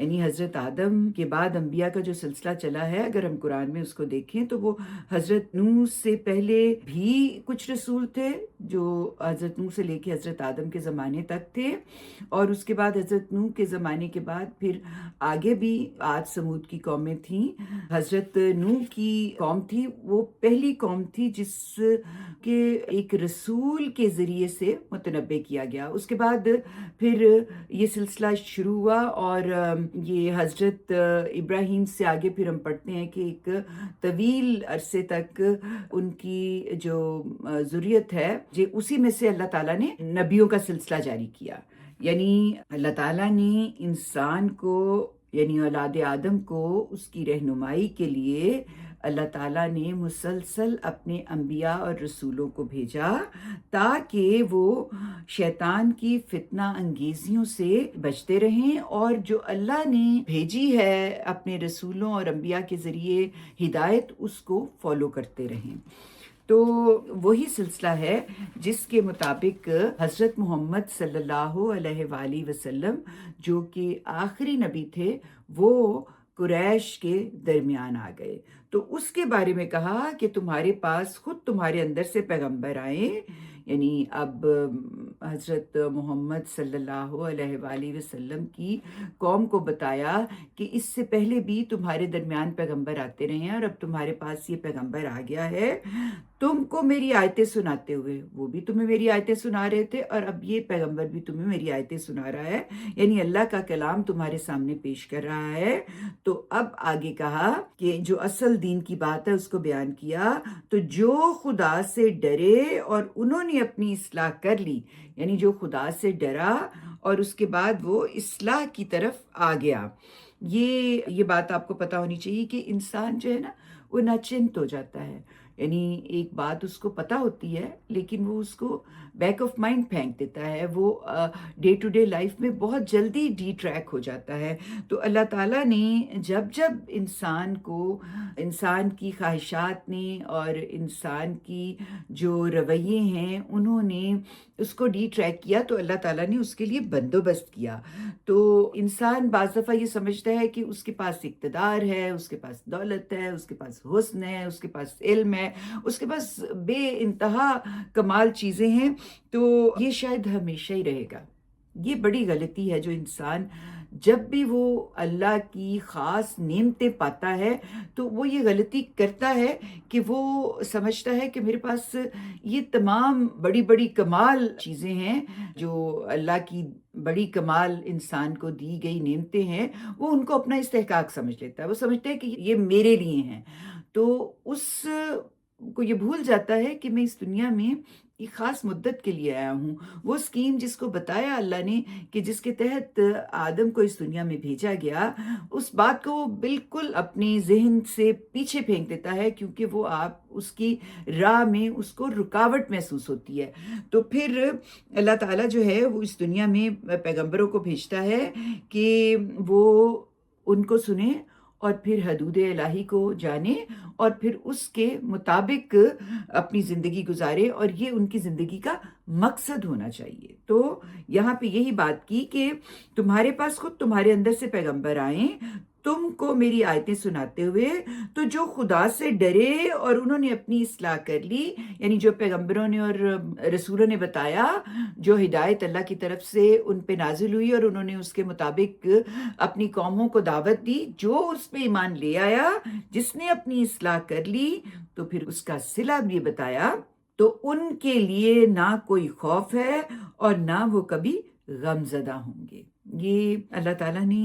یعنی حضرت آدم کے بعد انبیاء کا جو سلسلہ چلا ہے، اگر ہم قرآن میں اس کو دیکھیں تو وہ حضرت نوح سے پہلے بھی کچھ رسول تھے جو حضرت نوح سے لے کے حضرت آدم کے زمانے تک تھے، اور اس کے بعد حضرت نوح کے زمانے کے بعد پھر آگے بھی عاد سمود کی قومیں تھیں۔ حضرت نوح کی قوم تھی وہ پہلی قوم تھی جس کے ایک رسول کے ذریعے سے متنبع کیا گیا۔ اس کے بعد پھر یہ سلسلہ شروع ہوا، اور یہ حضرت ابراہیم سے آگے پھر ہم پڑھتے ہیں کہ ایک طویل عرصے تک ان کی جو ذریت ہے اسی میں سے اللہ تعالیٰ نے نبیوں کا سلسلہ جاری کیا۔ یعنی اللہ تعالیٰ نے انسان کو، یعنی اولاد آدم کو، اس کی رہنمائی کے لیے اللہ تعالیٰ نے مسلسل اپنے انبیاء اور رسولوں کو بھیجا تاکہ وہ شیطان کی فتنہ انگیزیوں سے بچتے رہیں، اور جو اللہ نے بھیجی ہے اپنے رسولوں اور انبیاء کے ذریعے ہدایت، اس کو فالو کرتے رہیں۔ تو وہی سلسلہ ہے جس کے مطابق حضرت محمد صلی اللہ علیہ وآلہ وسلم جو کہ آخری نبی تھے، وہ قریش کے درمیان آ گئے۔ تو اس کے بارے میں کہا کہ تمہارے پاس خود تمہارے اندر سے پیغمبر آئیں، یعنی اب حضرت محمد صلی اللہ علیہ وآلہ وسلم کی قوم کو بتایا کہ اس سے پہلے بھی تمہارے درمیان پیغمبر آتے رہے ہیں، اور اب تمہارے پاس یہ پیغمبر آ گیا ہے تم کو میری آیتیں سناتے ہوئے۔ وہ بھی تمہیں میری آیتیں سنا رہے تھے، اور اب یہ پیغمبر بھی تمہیں میری آیتیں سنا رہا ہے، یعنی اللہ کا کلام تمہارے سامنے پیش کر رہا ہے۔ تو اب آگے کہا کہ جو اصل دین کی بات ہے اس کو بیان کیا، تو جو خدا سے ڈرے اور انہوں نے اپنی اصلاح کر لی، یعنی جو خدا سے ڈرا اور اس کے بعد وہ اصلاح کی طرف آ گیا۔ یہ بات آپ کو پتہ ہونی چاہیے کہ انسان جو ہے نا وہ ناچنت ہو جاتا ہے، یعنی ایک بات اس کو پتہ ہوتی ہے لیکن وہ اس کو بیک آف مائنڈ پھینک دیتا ہے، وہ ڈے ٹو ڈے لائف میں بہت جلدی ڈی ٹریک ہو جاتا ہے۔ تو اللہ تعالیٰ نے جب انسان کو، انسان کی خواہشات نے اور انسان کی جو رویے ہیں انہوں نے اس کو ڈی ٹریک کیا، تو اللہ تعالیٰ نے اس کے لیے بندوبست کیا۔ تو انسان بعض دفعہ یہ سمجھتا ہے کہ اس کے پاس اقتدار ہے، اس کے پاس دولت ہے، اس کے پاس حسن ہے، اس کے پاس علم ہے، اس کے پاس بے انتہا کمال چیزیں ہیں، تو یہ شاید ہمیشہ ہی رہے گا۔ یہ بڑی غلطی ہے جو انسان جب بھی وہ اللہ کی خاص نعمتیں پاتا ہے تو وہ یہ غلطی کرتا ہے کہ وہ سمجھتا ہے کہ میرے پاس یہ تمام بڑی بڑی کمال چیزیں ہیں، جو اللہ کی بڑی کمال انسان کو دی گئی نعمتیں ہیں، وہ ان کو اپنا استحقاق سمجھ لیتا ہے، وہ سمجھتا ہے کہ یہ میرے لیے ہیں۔ تو اس کو یہ بھول جاتا ہے کہ میں اس دنیا میں ایک خاص مدت کے لیے آیا ہوں۔ وہ اسکیم جس کو بتایا اللہ نے کہ جس کے تحت آدم کو اس دنیا میں بھیجا گیا، اس بات کو وہ بالکل اپنے ذہن سے پیچھے پھینک دیتا ہے، کیونکہ وہ اس کی راہ میں اس کو رکاوٹ محسوس ہوتی ہے۔ تو پھر اللہ تعالیٰ جو ہے وہ اس دنیا میں پیغمبروں کو بھیجتا ہے کہ وہ ان کو سنیں اور پھر حدود الہی کو جانے اور پھر اس کے مطابق اپنی زندگی گزارے، اور یہ ان کی زندگی کا مقصد ہونا چاہیے۔ تو یہاں پہ یہی بات کی کہ تمہارے پاس خود تمہارے اندر سے پیغمبر آئیں تم کو میری آیتیں سناتے ہوئے، تو جو خدا سے ڈرے اور انہوں نے اپنی اصلاح کر لی، یعنی جو پیغمبروں نے اور رسولوں نے بتایا، جو ہدایت اللہ کی طرف سے ان پہ نازل ہوئی اور انہوں نے اس کے مطابق اپنی قوموں کو دعوت دی، جو اس پہ ایمان لے آیا، جس نے اپنی اصلاح کر لی، تو پھر اس کا صلہ بھی بتایا، تو ان کے لیے نہ کوئی خوف ہے اور نہ وہ کبھی غم زدہ ہوں گے۔ یہ اللہ تعالیٰ نے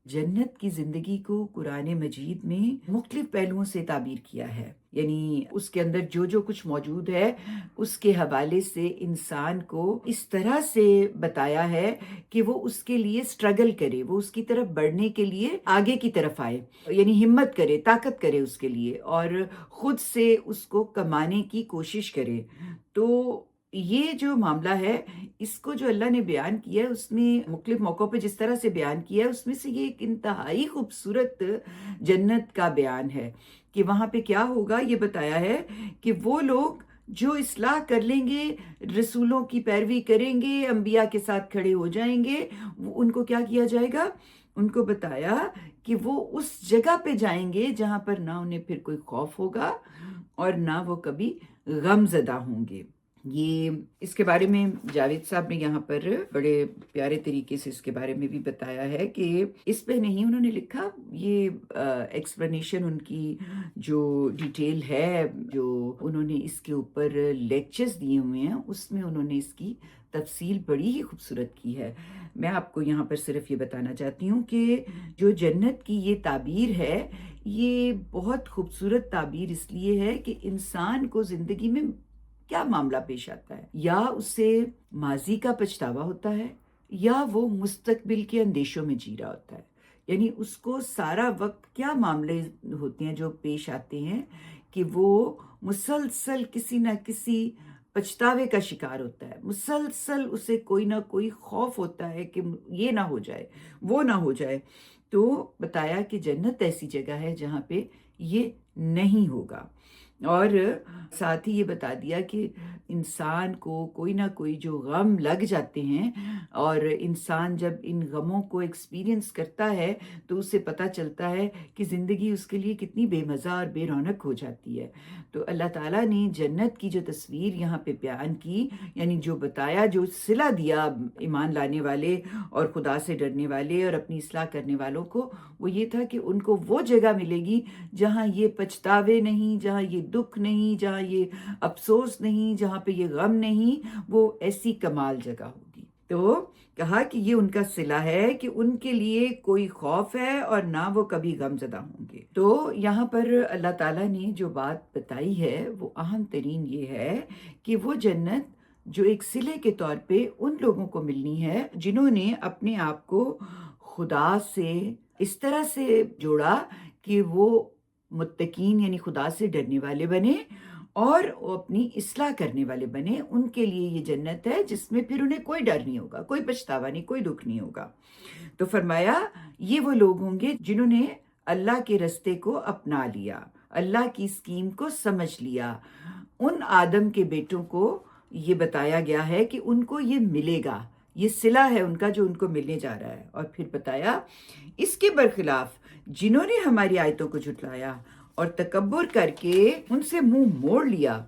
جنت کی زندگی کو قرآن مجید میں مختلف پہلوؤں سے تعبیر کیا ہے، یعنی اس کے اندر جو کچھ موجود ہے اس کے حوالے سے انسان کو اس طرح سے بتایا ہے کہ وہ اس کے لیے سٹرگل کرے، وہ اس کی طرف بڑھنے کے لیے آگے کی طرف آئے، یعنی ہمت کرے، طاقت کرے اس کے لیے، اور خود سے اس کو کمانے کی کوشش کرے۔ تو یہ جو معاملہ ہے اس کو جو اللہ نے بیان کیا ہے، اس میں مختلف موقعوں پہ جس طرح سے بیان کیا ہے، اس میں سے یہ ایک انتہائی خوبصورت جنت کا بیان ہے کہ وہاں پہ کیا ہوگا۔ یہ بتایا ہے کہ وہ لوگ جو اصلاح کر لیں گے، رسولوں کی پیروی کریں گے، انبیاء کے ساتھ کھڑے ہو جائیں گے، ان کو کیا کیا جائے گا؟ ان کو بتایا کہ وہ اس جگہ پہ جائیں گے جہاں پر نہ انہیں پھر کوئی خوف ہوگا اور نہ وہ کبھی غم زدہ ہوں گے۔ یہ اس کے بارے میں جاوید صاحب نے یہاں پر بڑے پیارے طریقے سے اس کے بارے میں بھی بتایا ہے کہ اس پہ نہیں انہوں نے لکھا، یہ ایکسپلینیشن ان کی جو ڈیٹیل ہے، جو انہوں نے اس کے اوپر لیکچرز دیے ہوئے ہیں، اس میں انہوں نے اس کی تفصیل بڑی ہی خوبصورت کی ہے۔ میں آپ کو یہاں پر صرف یہ بتانا چاہتی ہوں کہ جو جنت کی یہ تعبیر ہے، یہ بہت خوبصورت تعبیر اس لیے ہے کہ انسان کو زندگی میں کیا معاملہ پیش آتا ہے، یا اسے ماضی کا پچھتاوا ہوتا ہے یا وہ مستقبل کے اندیشوں میں جی رہا ہوتا ہے، یعنی اس کو سارا وقت کیا معاملے ہوتے ہیں جو پیش آتے ہیں کہ وہ مسلسل کسی نہ کسی پچھتاوے کا شکار ہوتا ہے، مسلسل اسے کوئی نہ کوئی خوف ہوتا ہے کہ یہ نہ ہو جائے، وہ نہ ہو جائے۔ تو بتایا کہ جنت ایسی جگہ ہے جہاں پہ یہ نہیں ہوگا، اور ساتھ ہی یہ بتا دیا کہ انسان کو کوئی نہ کوئی جو غم لگ جاتے ہیں، اور انسان جب ان غموں کو ایکسپیرینس کرتا ہے تو اسے پتہ چلتا ہے کہ زندگی اس کے لیے کتنی بے مزہ اور بے رونق ہو جاتی ہے۔ تو اللہ تعالیٰ نے جنت کی جو تصویر یہاں پہ بیان کی، یعنی جو بتایا، جو صلہ دیا ایمان لانے والے اور خدا سے ڈرنے والے اور اپنی اصلاح کرنے والوں کو، وہ یہ تھا کہ ان کو وہ جگہ ملے گی جہاں یہ پچھتاوے نہیں، جہاں یہ دکھ نہیں، جہاں یہ افسوس نہیں، جہاں پہ یہ غم نہیں، وہ ایسی کمال جگہ ہوگی۔ تو کہا کہ یہ ان کا صلہ ہے کہ ان کے لیے کوئی خوف ہے اور نہ وہ کبھی غم زدہ ہوں گے۔ تو یہاں پر اللہ تعالیٰ نے جو بات بتائی ہے وہ اہم ترین یہ ہے کہ وہ جنت جو ایک صلے کے طور پہ ان لوگوں کو ملنی ہے جنہوں نے اپنے آپ کو خدا سے اس طرح سے جوڑا کہ وہ متقین یعنی خدا سے ڈرنے والے بنے اور وہ اپنی اصلاح کرنے والے بنے۔ ان کے لیے یہ جنت ہے جس میں پھر انہیں کوئی ڈر نہیں ہوگا، کوئی پچھتاوا نہیں، کوئی دکھ نہیں ہوگا۔ تو فرمایا یہ وہ لوگ ہوں گے جنہوں نے اللہ کے رستے کو اپنا لیا، اللہ کی اسکیم کو سمجھ لیا۔ ان آدم کے بیٹوں کو یہ بتایا گیا ہے کہ ان کو یہ ملے گا، یہ صلہ ہے ان کا جو ان کو ملنے جا رہا ہے۔ اور پھر بتایا اس کے برخلاف جنہوں نے ہماری آیتوں کو جھٹلایا اور تکبر کر کے ان سے منہ موڑ لیا،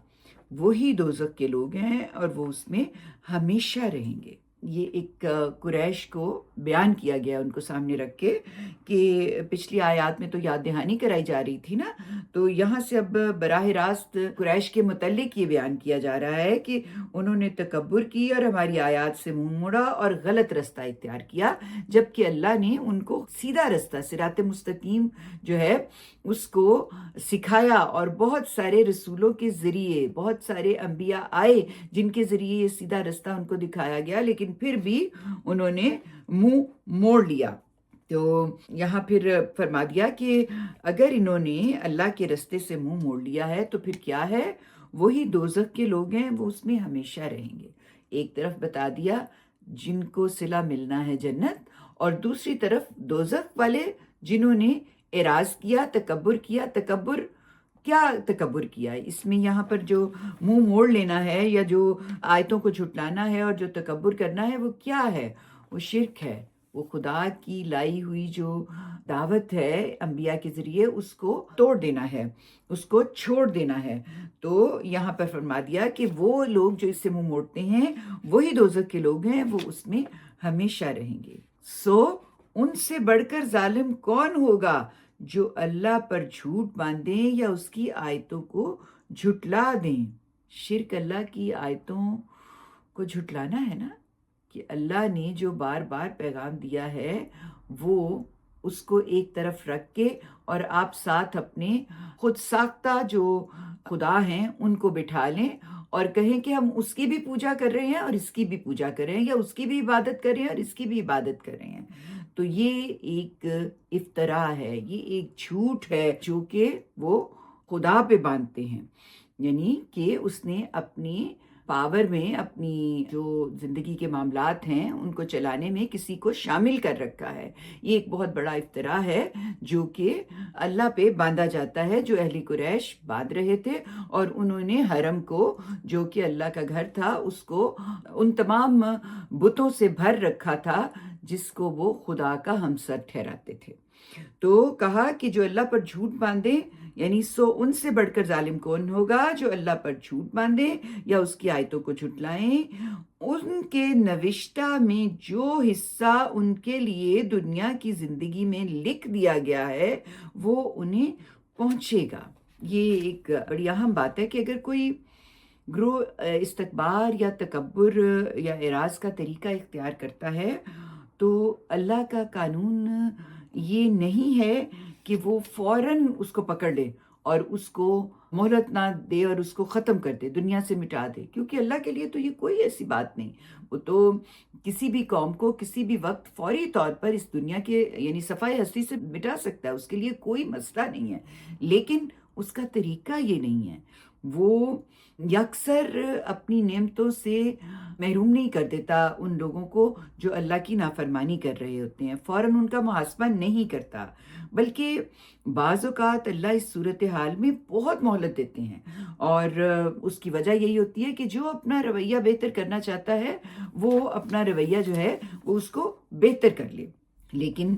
وہی دوزخ کے لوگ ہیں اور وہ اس میں ہمیشہ رہیں گے۔ یہ ایک قریش کو بیان کیا گیا ان کو سامنے رکھ کے کہ پچھلی آیات میں تو یاد دہانی کرائی جا رہی تھی نا، تو یہاں سے اب براہ راست قریش کے متعلق یہ بیان کیا جا رہا ہے کہ انہوں نے تکبر کی اور ہماری آیات سے منہ موڑا اور غلط رستہ اختیار کیا، جبکہ اللہ نے ان کو سیدھا رستہ صراط مستقیم جو ہے اس کو سکھایا، اور بہت سارے رسولوں کے ذریعے بہت سارے انبیاء آئے جن کے ذریعے یہ سیدھا رستہ ان کو دکھایا گیا، لیکن پھر بھی انہوں نے منہ موڑ لیا۔ تو یہاں پھر فرما دیا کہ اگر انہوں نے اللہ کے رستے سے منہ موڑ لیا ہے تو پھر کیا ہے، وہی دوزخ کے لوگ ہیں، وہ اس میں ہمیشہ رہیں گے۔ ایک طرف بتا دیا جن کو صلہ ملنا ہے جنت، اور دوسری طرف دوزخ والے جنہوں نے اعراض کیا، تکبر کیا۔ تکبر کیا تکبر کیا ہے اس میں، یہاں پر جو منہ موڑ لینا ہے یا جو آیتوں کو جھٹلانا ہے اور جو تکبر کرنا ہے وہ کیا ہے، وہ شرک ہے، وہ خدا کی لائی ہوئی جو دعوت ہے انبیاء کے ذریعے اس کو توڑ دینا ہے، اس کو چھوڑ دینا ہے۔ تو یہاں پر فرما دیا کہ وہ لوگ جو اس سے منہ موڑتے ہیں وہی دوزخ کے لوگ ہیں، وہ اس میں ہمیشہ رہیں گے۔ ان سے بڑھ کر ظالم کون ہوگا جو اللہ پر جھوٹ باندھیں یا اس کی آیتوں کو جھٹلا دیں۔ شرک اللہ کی آیتوں کو جھٹلانا ہے نا، کہ اللہ نے جو بار بار پیغام دیا ہے وہ اس کو ایک طرف رکھ کے اور آپ ساتھ اپنے خود ساختہ جو خدا ہیں ان کو بٹھا لیں اور کہیں کہ ہم اس کی بھی پوجا کر رہے ہیں اور اس کی بھی پوجا کر رہے ہیں، یا اس کی بھی عبادت کر رہے ہیں اور اس کی بھی عبادت کر رہے ہیں۔ تو یہ ایک افتراء ہے، یہ ایک جھوٹ ہے جو کہ وہ خدا پہ باندھتے ہیں، یعنی کہ اس نے اپنی پاور میں، اپنی جو زندگی کے معاملات ہیں ان کو چلانے میں کسی کو شامل کر رکھا ہے۔ یہ ایک بہت بڑا افتراء ہے جو کہ اللہ پہ باندھا جاتا ہے، جو اہل قریش باندھ رہے تھے، اور انہوں نے حرم کو جو کہ اللہ کا گھر تھا اس کو ان تمام بتوں سے بھر رکھا تھا جس کو وہ خدا کا ہمسر ٹھہراتے تھے۔ تو کہا کہ جو اللہ پر جھوٹ باندھے، یعنی سو ان سے بڑھ کر ظالم کون ہوگا جو اللہ پر جھوٹ باندھے یا اس کی آیتوں کو جھٹلائیں، ان کے نوشتہ میں جو حصہ ان کے لیے دنیا کی زندگی میں لکھ دیا گیا ہے وہ انہیں پہنچے گا۔ یہ ایک بڑی اہم بات ہے کہ اگر کوئی گروہ استکبار یا تکبر یا اعراض کا طریقہ اختیار کرتا ہے تو اللہ کا قانون یہ نہیں ہے کہ وہ فوراً اس کو پکڑ لے اور اس کو مہلت نہ دے اور اس کو ختم کر دے، دنیا سے مٹا دے، کیونکہ اللہ کے لیے تو یہ کوئی ایسی بات نہیں۔ وہ تو کسی بھی قوم کو کسی بھی وقت فوری طور پر اس دنیا کے یعنی صفحہ ہستی سے مٹا سکتا ہے، اس کے لیے کوئی مسئلہ نہیں ہے، لیکن اس کا طریقہ یہ نہیں ہے۔ وہ یکسر اپنی نعمتوں سے محروم نہیں کر دیتا ان لوگوں کو جو اللہ کی نافرمانی کر رہے ہوتے ہیں، فوراً ان کا محاسبہ نہیں کرتا، بلکہ بعض اوقات اللہ اس صورتحال میں بہت مہلت دیتے ہیں، اور اس کی وجہ یہی ہوتی ہے کہ جو اپنا رویہ بہتر کرنا چاہتا ہے وہ اپنا رویہ جو ہے وہ اس کو بہتر کر لے۔ لیکن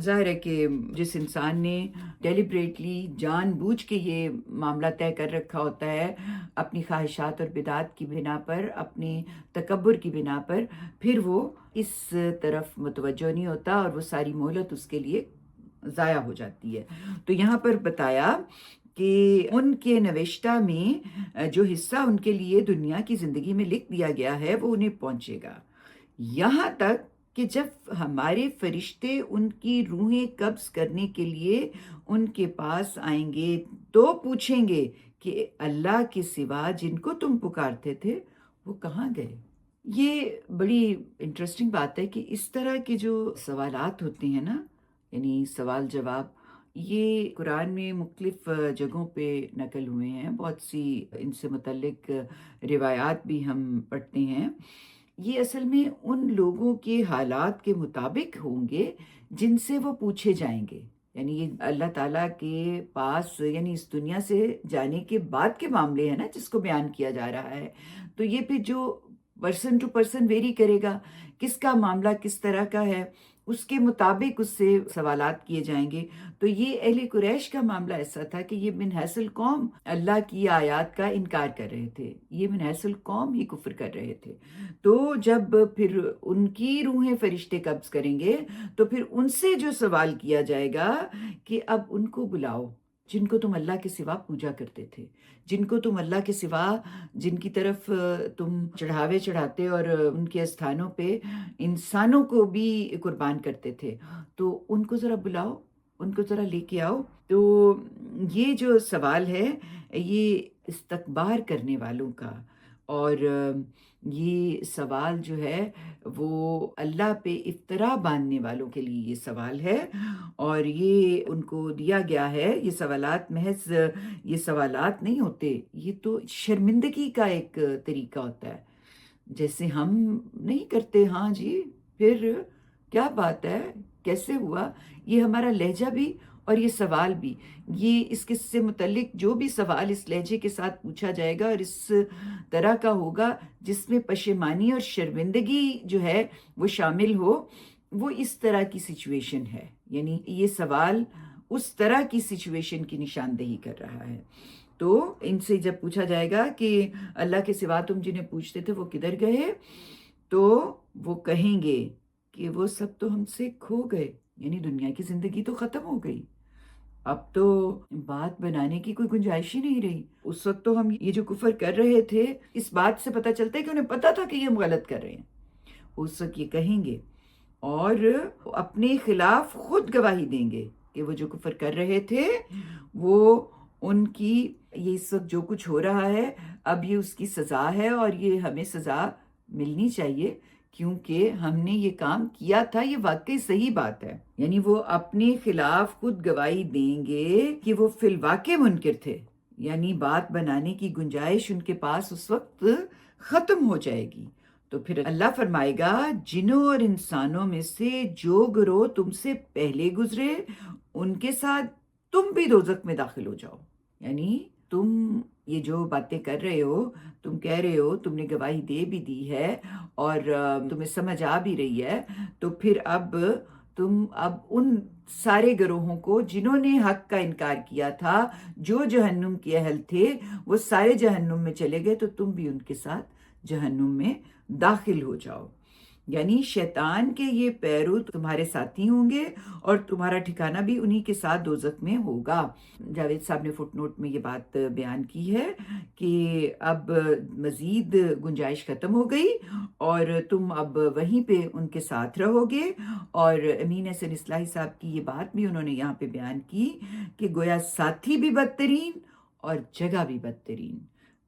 ظاہر ہے کہ جس انسان نے ڈیلیبریٹلی جان بوجھ کے یہ معاملہ طے کر رکھا ہوتا ہے اپنی خواہشات اور بدعات کی بنا پر، اپنے تکبر کی بنا پر، پھر وہ اس طرف متوجہ نہیں ہوتا اور وہ ساری مہلت اس کے لیے ضائع ہو جاتی ہے۔ تو یہاں پر بتایا کہ ان کے نوشتہ میں جو حصہ ان کے لیے دنیا کی زندگی میں لکھ دیا گیا ہے وہ انہیں پہنچے گا، یہاں تک کہ جب ہمارے فرشتے ان کی روحیں قبض کرنے کے لیے ان کے پاس آئیں گے تو پوچھیں گے کہ اللہ کے سوا جن کو تم پکارتے تھے وہ کہاں گئے۔ یہ بڑی انٹرسٹنگ بات ہے کہ اس طرح کے جو سوالات ہوتے ہیں نا، یعنی سوال جواب، یہ قرآن میں مختلف جگہوں پہ نقل ہوئے ہیں، بہت سی ان سے متعلق روایات بھی ہم پڑھتے ہیں۔ یہ اصل میں ان لوگوں کے حالات کے مطابق ہوں گے جن سے وہ پوچھے جائیں گے، یعنی یہ اللہ تعالیٰ کے پاس یعنی اس دنیا سے جانے کے بعد کے معاملے ہیں نا جس کو بیان کیا جا رہا ہے، تو یہ پھر جو پرسن ٹو پرسن ویری کرے گا، کس کا معاملہ کس طرح کا ہے اس کے مطابق اس سے سوالات کیے جائیں گے۔ تو یہ اہل قریش کا معاملہ ایسا تھا کہ یہ من حیث القوم اللہ کی آیات کا انکار کر رہے تھے، یہ من حیث القوم ہی کفر کر رہے تھے۔ تو جب پھر ان کی روحیں فرشتے قبض کریں گے تو پھر ان سے جو سوال کیا جائے گا کہ اب ان کو بلاؤ جن کو تم اللہ کے سوا پوجا کرتے تھے، جن کو تم اللہ کے سوا جن کی طرف تم چڑھاوے چڑھاتے اور ان کے استھانوں پہ انسانوں کو بھی قربان کرتے تھے، تو ان کو ذرا بلاؤ، ان کو ذرا لے کے آؤ۔ تو یہ جو سوال ہے یہ استکبار کرنے والوں کا، اور یہ سوال جو ہے وہ اللہ پہ افترا باندھنے والوں کے لیے یہ سوال ہے، اور یہ ان کو دیا گیا ہے۔ یہ سوالات محض یہ سوالات نہیں ہوتے، یہ تو شرمندگی کا ایک طریقہ ہوتا ہے، جیسے ہم نہیں کرتے ہاں جی پھر کیا بات ہے کیسے ہوا، یہ ہمارا لہجہ بھی اور یہ سوال بھی، یہ اس کے سے متعلق جو بھی سوال اس لہجے کے ساتھ پوچھا جائے گا اور اس طرح کا ہوگا جس میں پشیمانی اور شرمندگی جو ہے وہ شامل ہو، وہ اس طرح کی سچویشن ہے، یعنی یہ سوال اس طرح کی سچویشن کی نشاندہی کر رہا ہے۔ تو ان سے جب پوچھا جائے گا کہ اللہ کے سوا تم جنہیں پوچھتے تھے وہ کدھر گئے، تو وہ کہیں گے کہ وہ سب تو ہم سے کھو گئے، یعنی دنیا کی زندگی تو ختم ہو گئی، اب تو بات بنانے کی کوئی گنجائش ہی نہیں رہی۔ اس وقت تو ہم یہ جو کفر کر رہے تھے اس بات سے پتہ چلتا ہے کہ انہیں پتہ تھا کہ یہ ہم غلط کر رہے ہیں، اس وقت یہ کہیں گے اور اپنے خلاف خود گواہی دیں گے کہ وہ جو کفر کر رہے تھے وہ ان کی یہ اس وقت جو کچھ ہو رہا ہے اب یہ اس کی سزا ہے، اور یہ ہمیں سزا ملنی چاہیے کیونکہ ہم نے یہ کام کیا تھا، یہ واقعی صحیح بات ہے۔ یعنی وہ اپنے خلاف خود گواہی دیں گے کہ وہ فی الواقع منکر تھے، یعنی بات بنانے کی گنجائش ان کے پاس اس وقت ختم ہو جائے گی۔ تو پھر اللہ فرمائے گا جنوں اور انسانوں میں سے جو گروہ تم سے پہلے گزرے ان کے ساتھ تم بھی دوزخ میں داخل ہو جاؤ، یعنی تم یہ جو باتیں کر رہے ہو، تم کہہ رہے ہو، تم نے گواہی دے بھی دی ہے اور تمہیں سمجھ آ بھی رہی ہے، تو پھر اب تم ان سارے گروہوں کو جنہوں نے حق کا انکار کیا تھا، جو جہنم کے اہل تھے، وہ سارے جہنم میں چلے گئے، تو تم بھی ان کے ساتھ جہنم میں داخل ہو جاؤ۔ یعنی شیطان کے یہ پیرو تمہارے ساتھی ہوں گے اور تمہارا ٹھکانہ بھی انہی کے ساتھ دوزخ میں ہوگا۔ جاوید صاحب نے فٹ نوٹ میں یہ بات بیان کی ہے کہ اب مزید گنجائش ختم ہو گئی اور تم اب وہیں پہ ان کے ساتھ رہو گے۔ اور امین احسن اصلاحی صاحب کی یہ بات بھی انہوں نے یہاں پہ بیان کی کہ گویا ساتھی بھی بدترین اور جگہ بھی بدترین،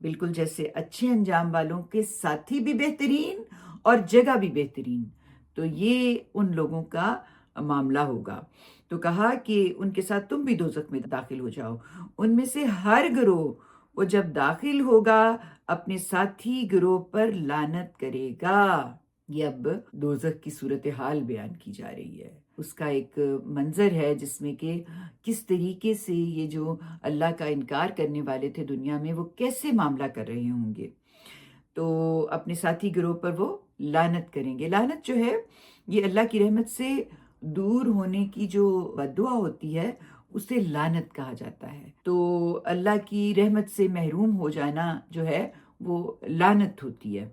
بالکل جیسے اچھے انجام والوں کے ساتھی بھی بہترین اور جگہ بھی بہترین، تو یہ ان لوگوں کا معاملہ ہوگا۔ تو کہا کہ ان کے ساتھ تم بھی دوزخ میں داخل ہو جاؤ۔ ان میں سے ہر گروہ وہ جب داخل ہوگا اپنے ساتھی گروہ پر لعنت کرے گا۔ یہ اب دوزخ کی صورتحال بیان کی جا رہی ہے، اس کا ایک منظر ہے جس میں کہ کس طریقے سے یہ جو اللہ کا انکار کرنے والے تھے دنیا میں، وہ کیسے معاملہ کر رہے ہوں گے۔ تو اپنے ساتھی گروہ پر وہ لعنت کریں گے۔ لعنت جو ہے یہ اللہ کی رحمت سے دور ہونے کی جو بددعا ہوتی ہے اسے لعنت کہا جاتا ہے۔ تو اللہ کی رحمت سے محروم ہو جانا جو ہے وہ لعنت ہوتی ہے۔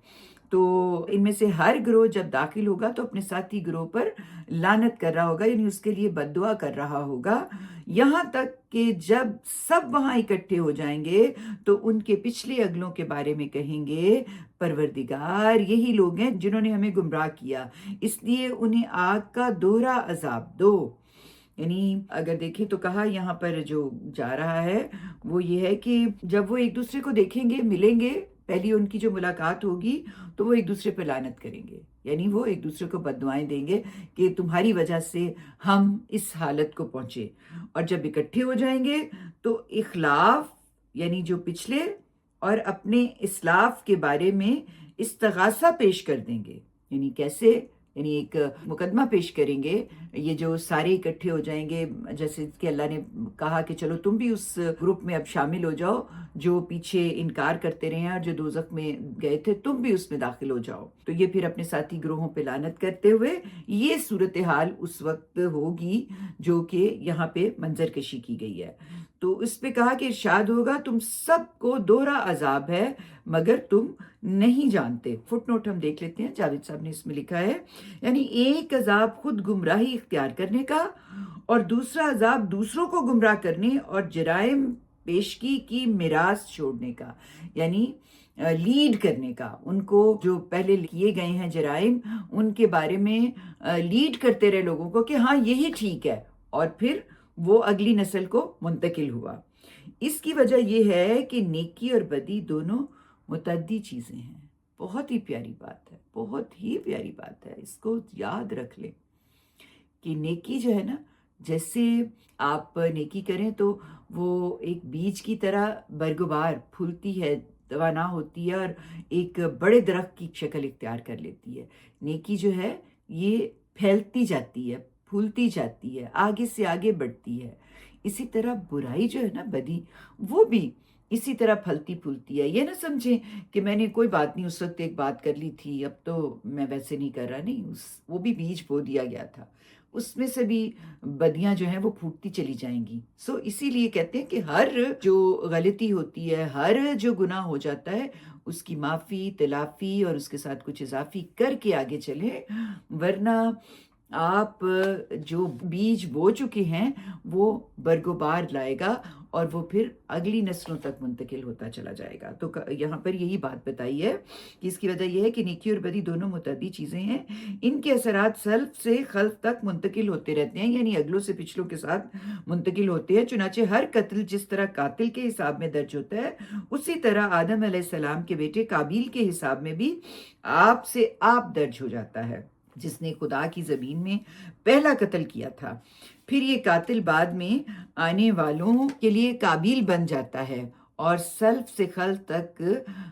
تو ان میں سے ہر گروہ جب داخل ہوگا تو اپنے ساتھی گروہ پر لعنت کر رہا ہوگا، یعنی اس کے لیے بددعا کر رہا ہوگا، یہاں تک کہ جب سب وہاں اکٹھے ہو جائیں گے تو ان کے پچھلے اگلوں کے بارے میں کہیں گے، پروردگار یہی لوگ ہیں جنہوں نے ہمیں گمراہ کیا، اس لیے انہیں آگ کا دوہرا عذاب دو۔ یعنی اگر دیکھیں تو کہا یہاں پر جو جا رہا ہے وہ یہ ہے کہ جب وہ ایک دوسرے کو دیکھیں گے، ملیں گے، پہلی ان کی جو ملاقات ہوگی تو وہ ایک دوسرے پہ لعنت کریں گے، یعنی وہ ایک دوسرے کو بددعائیں دیں گے کہ تمہاری وجہ سے ہم اس حالت کو پہنچے۔ اور جب اکٹھے ہو جائیں گے تو اخلاف یعنی جو پچھلے اور اپنے اسلاف کے بارے میں استغاثہ پیش کر دیں گے۔ یعنی کیسے؟ یعنی ایک مقدمہ پیش کریں گے، یہ جو سارے اکٹھے ہو جائیں گے، جیسے کہ اللہ نے کہا کہ چلو تم بھی اس گروپ میں اب شامل ہو جاؤ جو پیچھے انکار کرتے رہے ہیں اور جو دوزخ میں گئے تھے، تم بھی اس میں داخل ہو جاؤ۔ تو یہ پھر اپنے ساتھی گروہوں پہ لعنت کرتے ہوئے یہ صورتحال اس وقت ہوگی جو کہ یہاں پہ منظر کشی کی گئی ہے۔ تو اس پہ کہا کہ ارشاد ہوگا تم سب کو دوہرا عذاب ہے مگر تم نہیں جانتے۔ فٹ نوٹ ہم دیکھ لیتے ہیں، جاوید صاحب نے اس میں لکھا ہے، یعنی ایک عذاب خود گمراہی اختیار کرنے کا اور دوسرا عذاب دوسروں کو گمراہ کرنے اور جرائم پیشگی کی میراث چھوڑنے کا، یعنی لیڈ کرنے کا، ان کو جو پہلے کیے گئے ہیں جرائم ان کے بارے میں لیڈ کرتے رہے لوگوں کو کہ ہاں یہی ٹھیک ہے، اور پھر وہ اگلی نسل کو منتقل ہوا۔ اس کی وجہ یہ ہے کہ نیکی اور بدی دونوں متعدی چیزیں ہیں۔ بہت ہی پیاری بات ہے، بہت ہی پیاری بات ہے، اس کو یاد رکھ لیں کہ نیکی جو ہے نا، جیسے آپ نیکی کریں تو وہ ایک بیج کی طرح برگبار پھولتی ہے، توانا ہوتی ہے اور ایک بڑے درخت کی شکل اختیار کر لیتی ہے۔ نیکی جو ہے یہ پھیلتی جاتی ہے، پھولتی جاتی ہے، آگے سے آگے بڑھتی ہے۔ اسی طرح برائی جو ہے نا، بدی، وہ بھی اسی طرح پھلتی پھولتی ہے۔ یہ نہ سمجھیں کہ میں نے کوئی بات نہیں، اس وقت ایک بات کر لی تھی، اب تو میں ویسے نہیں کر رہا، نہیں، وہ بھی بیج بو دیا گیا تھا، اس میں سے بھی بدیاں جو ہیں وہ پھوٹتی چلی جائیں گی۔ اسی لیے کہتے ہیں کہ ہر جو غلطی ہوتی ہے، ہر جو گناہ ہو جاتا ہے، اس کی معافی، تلافی اور اس کے ساتھ کچھ اضافی کر کے آگے چلیں، ورنہ آپ جو بیج بو چکے ہیں وہ برگوبار لائے گا اور وہ پھر اگلی نسلوں تک منتقل ہوتا چلا جائے گا۔ تو یہاں پر یہی بات بتائی ہے کہ اس کی وجہ یہ ہے کہ نیکی اور بدی دونوں متعدی چیزیں ہیں، ان کے اثرات سلف سے خلف تک منتقل ہوتے رہتے ہیں، یعنی اگلوں سے پچھلوں کے ساتھ منتقل ہوتے ہیں۔ چنانچہ ہر قتل جس طرح قاتل کے حساب میں درج ہوتا ہے، اسی طرح آدم علیہ السلام کے بیٹے قابیل کے حساب میں بھی آپ سے آپ درج ہو جاتا ہے، جس نے خدا کی زمین میں پہلا قتل کیا تھا۔ پھر یہ قاتل بعد میں آنے والوں کے لیے قابیل بن جاتا ہے اور سلف سے خلف تک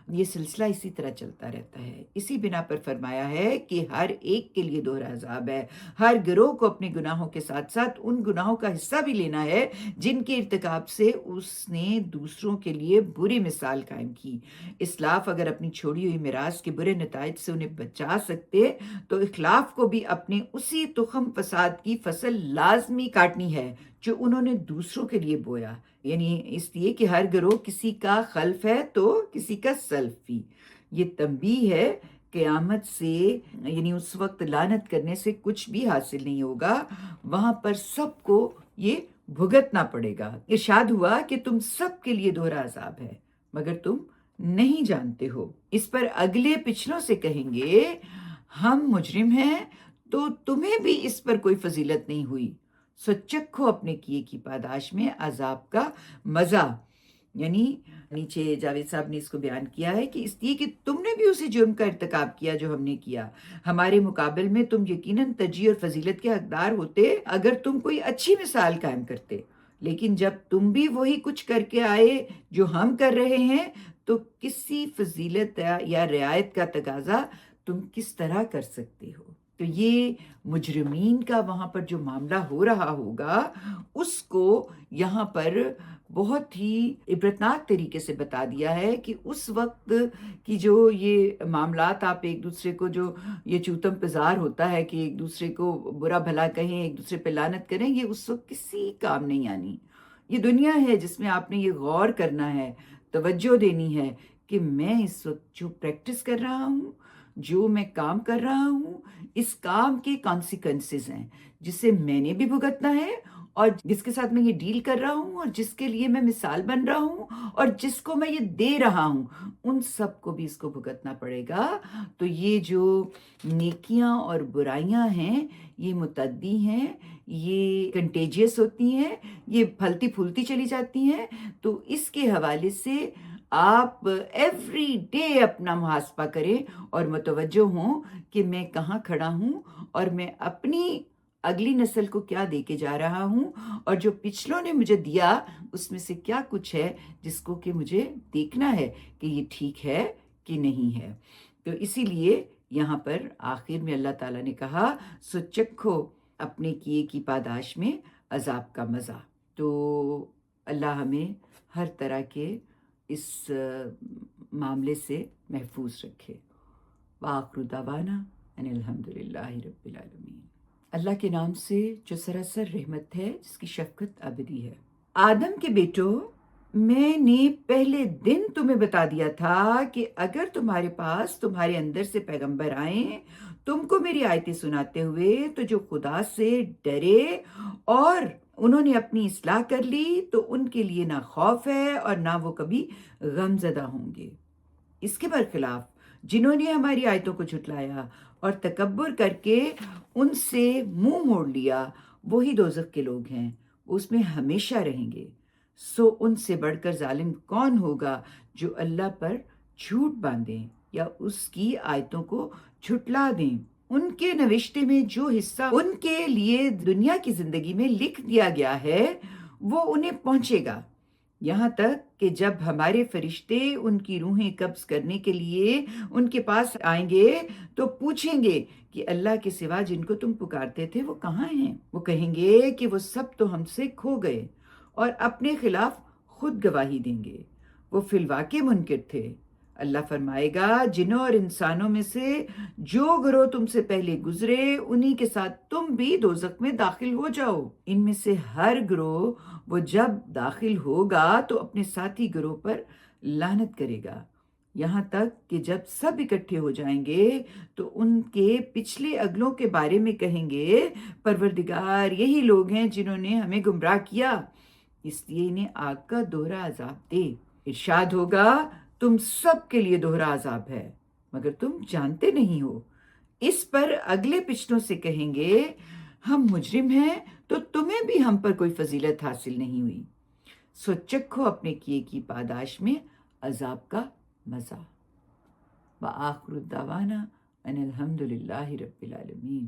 یہ سلسلہ اسی طرح چلتا رہتا ہے۔ اسی بنا پر فرمایا ہے کہ ہر ایک کے لیے دوہرا عذاب ہے۔ ہر گروہ کو اپنے گناہوں کے ساتھ ساتھ ان گناہوں کا حصہ بھی لینا ہے جن کے ارتکاب سے اس نے دوسروں کے لیے بری مثال قائم کی۔ اسلاف اگر اپنی چھوڑی ہوئی میراث کے برے نتائج سے انہیں بچا سکتے تو اخلاف کو بھی اپنے اسی تخم فساد کی فصل لازمی کاٹنی ہے جو انہوں نے دوسروں کے لیے بویا، یعنی اس لیے کہ ہر گروہ کسی کا خلف ہے تو کسی کا سلف بھی۔ یہ تنبیہ ہے، قیامت سے یعنی اس وقت لعنت کرنے سے کچھ بھی حاصل نہیں ہوگا، وہاں پر سب کو یہ بھگتنا پڑے گا۔ ارشاد ہوا کہ تم سب کے لیے دوہرا عذاب ہے مگر تم نہیں جانتے ہو۔ اس پر اگلے پچھلوں سے کہیں گے ہم مجرم ہیں تو تمہیں بھی اس پر کوئی فضیلت نہیں ہوئی، سو چکھو اپنے کیے کی پاداش میں عذاب کا مزہ۔ یعنی نیچے جاوید صاحب نے اس کو بیان کیا ہے کہ اس لیے کہ تم نے بھی اسی جرم کا ارتکاب کیا جو ہم نے کیا، ہمارے مقابل میں تم یقیناً ترجیح اور فضیلت کے حقدار ہوتے اگر تم کوئی اچھی مثال قائم کرتے، لیکن جب تم بھی وہی کچھ کر کے آئے جو ہم کر رہے ہیں تو کسی فضیلت یا رعایت کا تقاضا تم کس طرح کر سکتے ہو؟ تو یہ مجرمین کا وہاں پر جو معاملہ ہو رہا ہوگا اس کو یہاں پر بہت ہی عبرتناک طریقے سے بتا دیا ہے کہ اس وقت کی جو یہ معاملات، آپ ایک دوسرے کو جو یہ چوتم پزار ہوتا ہے کہ ایک دوسرے کو برا بھلا کہیں، ایک دوسرے پہ لعنت کریں، یہ اس وقت کسی کام نہیں آنی۔ یہ دنیا ہے جس میں آپ نے یہ غور کرنا ہے، توجہ دینی ہے کہ میں اس وقت جو پریکٹس کر رہا ہوں، جو میں کام کر رہا ہوں، اس کام کے کانسیکوینسز ہیں جسے میں نے بھی بھگتنا ہے، اور جس کے ساتھ میں یہ ڈیل کر رہا ہوں اور جس کے لیے میں مثال بن رہا ہوں اور جس کو میں یہ دے رہا ہوں، ان سب کو بھی اس کو بھگتنا پڑے گا۔ تو یہ جو نیکیاں اور برائیاں ہیں یہ متعدی ہیں، یہ کنٹیجیس ہوتی ہیں، یہ پھلتی پھولتی چلی جاتی ہیں۔ تو اس کے حوالے سے آپ ایوری ڈے اپنا محاسبہ کریں اور متوجہ ہوں کہ میں کہاں کھڑا ہوں اور میں اپنی اگلی نسل کو کیا دے کے جا رہا ہوں، اور جو پچھلوں نے مجھے دیا اس میں سے کیا کچھ ہے جس کو کہ مجھے دیکھنا ہے کہ یہ ٹھیک ہے کہ نہیں ہے۔ تو اسی لیے یہاں پر آخر میں اللہ تعالیٰ نے کہا سو چکھو اپنے کیے کی پاداش میں عذاب کا مزہ۔ تو اللہ ہمیں ہر طرح کے اس معاملے سے محفوظ رکھے۔ وآخر دعوانا ان الحمدللہ رب العالمین۔ اللہ کے نام سے جو سراسر رحمت ہے، جس کی شفقت ابدی ہے۔ آدم کے بیٹو، میں نے پہلے دن تمہیں بتا دیا تھا کہ اگر تمہارے پاس تمہارے اندر سے پیغمبر آئیں تم کو میری آیتیں سناتے ہوئے تو جو خدا سے ڈرے اور انہوں نے اپنی اصلاح کر لی تو ان کے لیے نہ خوف ہے اور نہ وہ کبھی غم زدہ ہوں گے۔ اس کے برخلاف جنہوں نے ہماری آیتوں کو جھٹلایا اور تکبر کر کے ان سے منہ موڑ لیا، وہی دوزخ کے لوگ ہیں، وہ اس میں ہمیشہ رہیں گے۔ سو ان سے بڑھ کر ظالم کون ہوگا جو اللہ پر جھوٹ باندھیں یا اس کی آیتوں کو جھٹلا دیں۔ ان کے نوشتے میں جو حصہ ان کے لیے دنیا کی زندگی میں لکھ دیا گیا ہے وہ انہیں پہنچے گا، یہاں تک کہ جب ہمارے فرشتے ان کی روحیں قبض کرنے کے لیے ان کے پاس آئیں گے تو پوچھیں گے کہ اللہ کے سوا جن کو تم پکارتے تھے وہ کہاں ہیں؟ وہ کہیں گے کہ وہ سب تو ہم سے کھو گئے اور اپنے خلاف خود گواہی دیں گے، وہ فی الواقع منکر تھے۔ اللہ فرمائے گا جنوں اور انسانوں میں سے جو گروہ تم سے پہلے گزرے انہی کے ساتھ تم بھی دوزخ میں داخل ہو جاؤ۔ ان میں سے ہر گروہ وہ جب داخل ہوگا تو اپنے ساتھی گروہ پر لعنت کرے گا، یہاں تک کہ جب سب اکٹھے ہو جائیں گے تو ان کے پچھلے اگلوں کے بارے میں کہیں گے پروردگار یہی لوگ ہیں جنہوں نے ہمیں گمراہ کیا، اس لیے انہیں آگ کا دوہرا عذاب دے۔ ارشاد ہوگا تم سب کے لیے دوہرا عذاب ہے مگر تم جانتے نہیں ہو۔ اس پر اگلے پچھلوں سے کہیں گے ہم مجرم ہیں تو تمہیں بھی ہم پر کوئی فضیلت حاصل نہیں ہوئی، سو چکھو اپنے کیے کی پاداش میں عذاب کا مزہ۔ وآخر دعوانا ان الحمدللہ رب العالمین۔